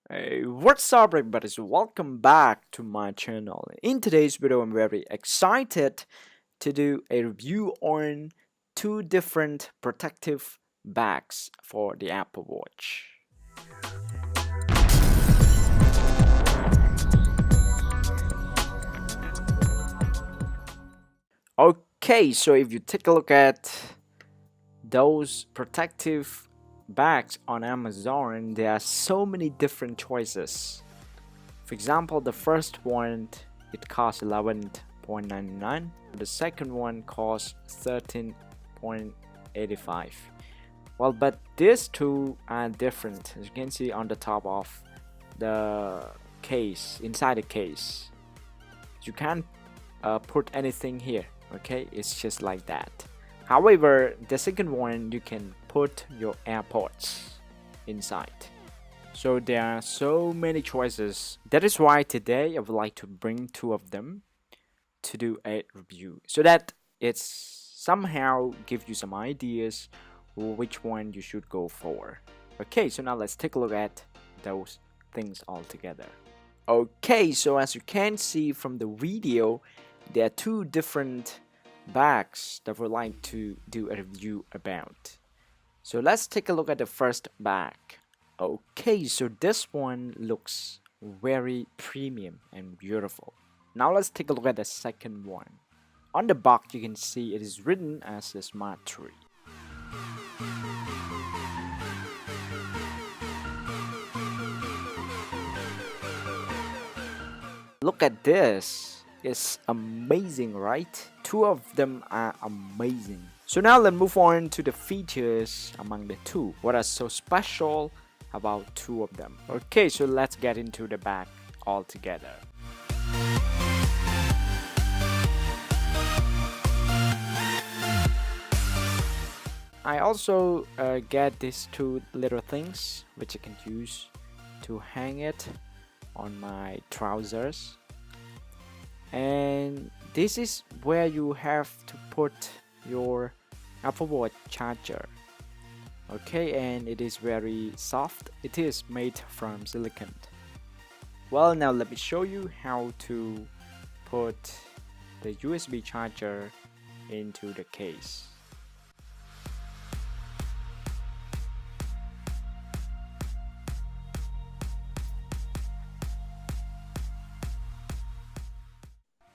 Hey, what's up everybody? So welcome back to my channel. In today's video, I'm very excited to do a review on two different protective bags for the Apple Watch. Okay, so if you take a look at those protective bags on Amazon, there are so many different choices. For example, the first one, it costs 11.99. The second one costs 13.85. Well, but these two are different. As you can see on the top of the case, inside the case, you can't put anything here. Okay, it's just like that. However, the second one, you can put your AirPods inside. So there are so many choices. That is why today I would like to bring two of them to do a review so that it's somehow give you some ideas which one you should go for. Okay, so now let's take a look at those things all together. Okay, so as you can see from the video, there are two different bags that I would like to do a review about. So let's take a look at the first bag. Okay, so this one looks very premium and beautiful. Now let's take a look at the second one. On the box you can see it is written as a Smart 3. Look at this, it's amazing, right? Two of them are amazing. So now let's move on to the features among the two. What are so special about two of them? Okay, so let's get into the bag all together. I also get these two little things which I can use to hang it on my trousers, and this is where you have to put your Apple Watch charger. Okay, and it is very soft. It is made from silicone. Well, now let me show you how to put the USB charger into the case.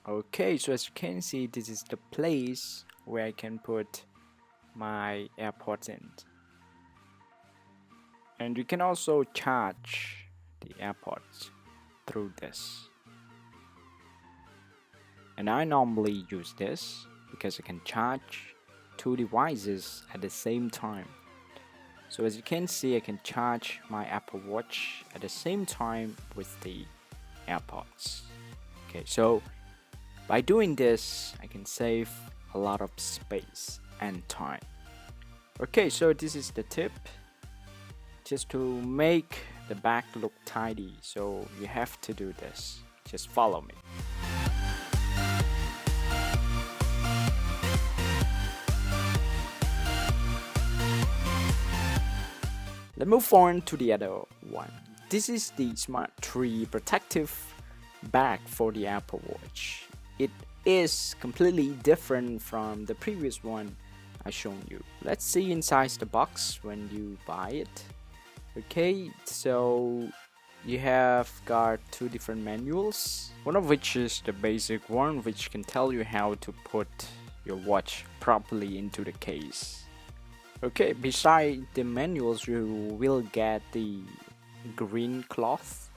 Okay, so as you can see, this is the place where I can put my AirPods in. And you can also charge the AirPods through this. And I normally use this because I can charge two devices at the same time. So as you can see, I can charge my Apple Watch at the same time with the AirPods. Okay, so by doing this, I can save a lot of space and time. Okay, so this is the tip. Just to make the bag look tidy, so you have to do this. Just follow me. Let's move on to the other one. This is the Smart 3 protective bag for the Apple Watch. It is completely different from the previous one I shown you. Let's see inside the box when you buy it. Okay, so you have got two different manuals, one of which is the basic one, which can tell you how to put your watch properly into the case. Okay, beside the manuals you will get the green cloth,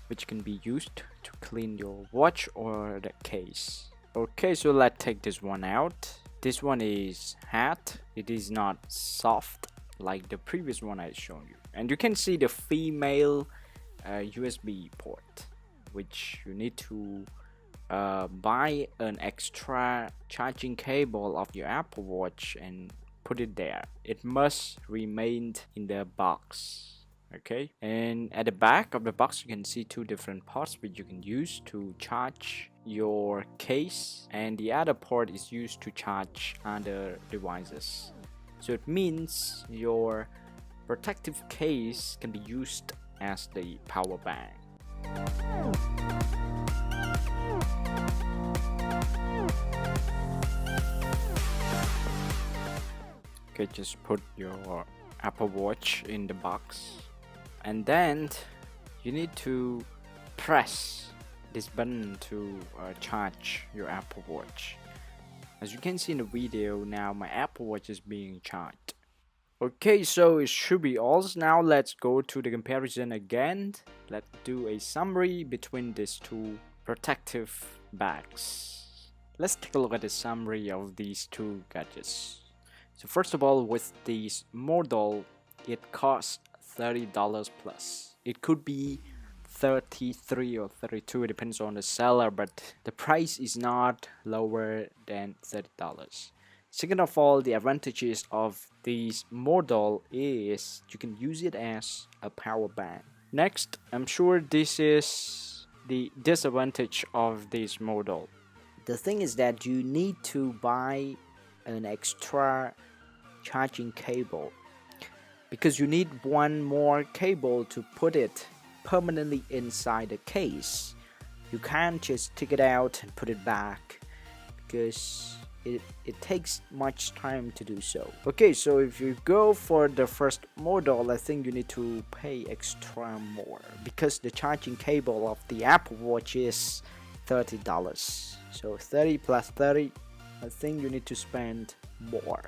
which can be used to clean your watch or the case. Okay, so let's take this one out. This one is hard. It is not soft like the previous one I shown you. And you can see the female USB port, which you need to buy an extra charging cable of your Apple Watch and put it there. It must remain in the box. Okay, and at the back of the box you can see two different ports which you can use to charge your case, and the other port is used to charge other devices. So it means your protective case can be used as the power bank. Okay, just put your Apple Watch in the box, and then you need to press this button to charge your Apple Watch. As you can see in the video, now my Apple Watch is being charged. Okay, so it should be all. Now let's go to the comparison again. Let's do a summary between these two protective bags. Let's take a look at the summary of these two gadgets. So first of all, with this model, it costs $30 plus. It could be 33 or 32, it depends on the seller, but the price is not lower than $30. Second of all, the advantages of this model is you can use it as a power bank. Next, I'm sure this is the disadvantage of this model. The thing is that you need to buy an extra charging cable because you need one more cable to put it permanently inside the case. You can't just take it out and put it back because it takes much time to do so. Okay, so if you go for the first model, I think you need to pay extra more because the charging cable of the Apple Watch is $30. So 30 plus 30, I think you need to spend more.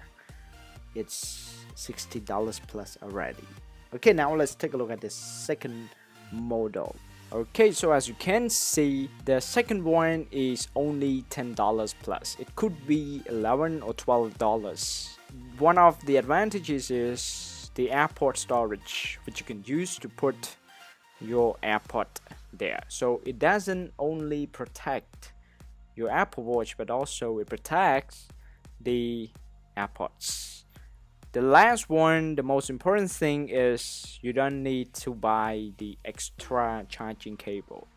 It's $60 plus already. Okay, now let's take a look at the second model. Okay, so as you can see, the second one is only $10 plus. It could be $11 or $12. One of the advantages is the AirPod storage, which you can use to put your AirPod there. So it doesn't only protect your Apple Watch, but also it protects the AirPods. The last one, the most important thing is you don't need to buy the extra charging cable,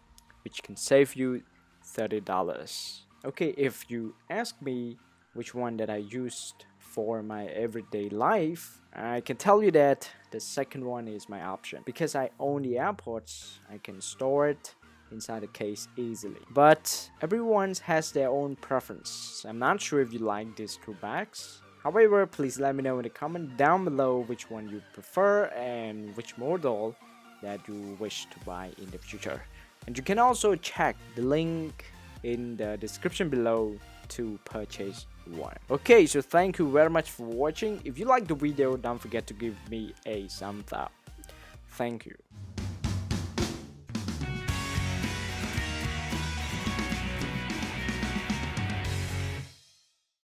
which can save you $30. Okay, if you ask me which one that I used for my everyday life, I can tell you that the second one is my option. Because I own the AirPods, I can store it inside the case easily. But everyone has their own preference. I'm not sure if you like these two bags. However, please let me know in the comment down below which one you prefer and which model that you wish to buy in the future. And you can also check the link in the description below to purchase one. Okay, so thank you very much for watching. If you like the video, don't forget to give me a thumbs up. Thank you.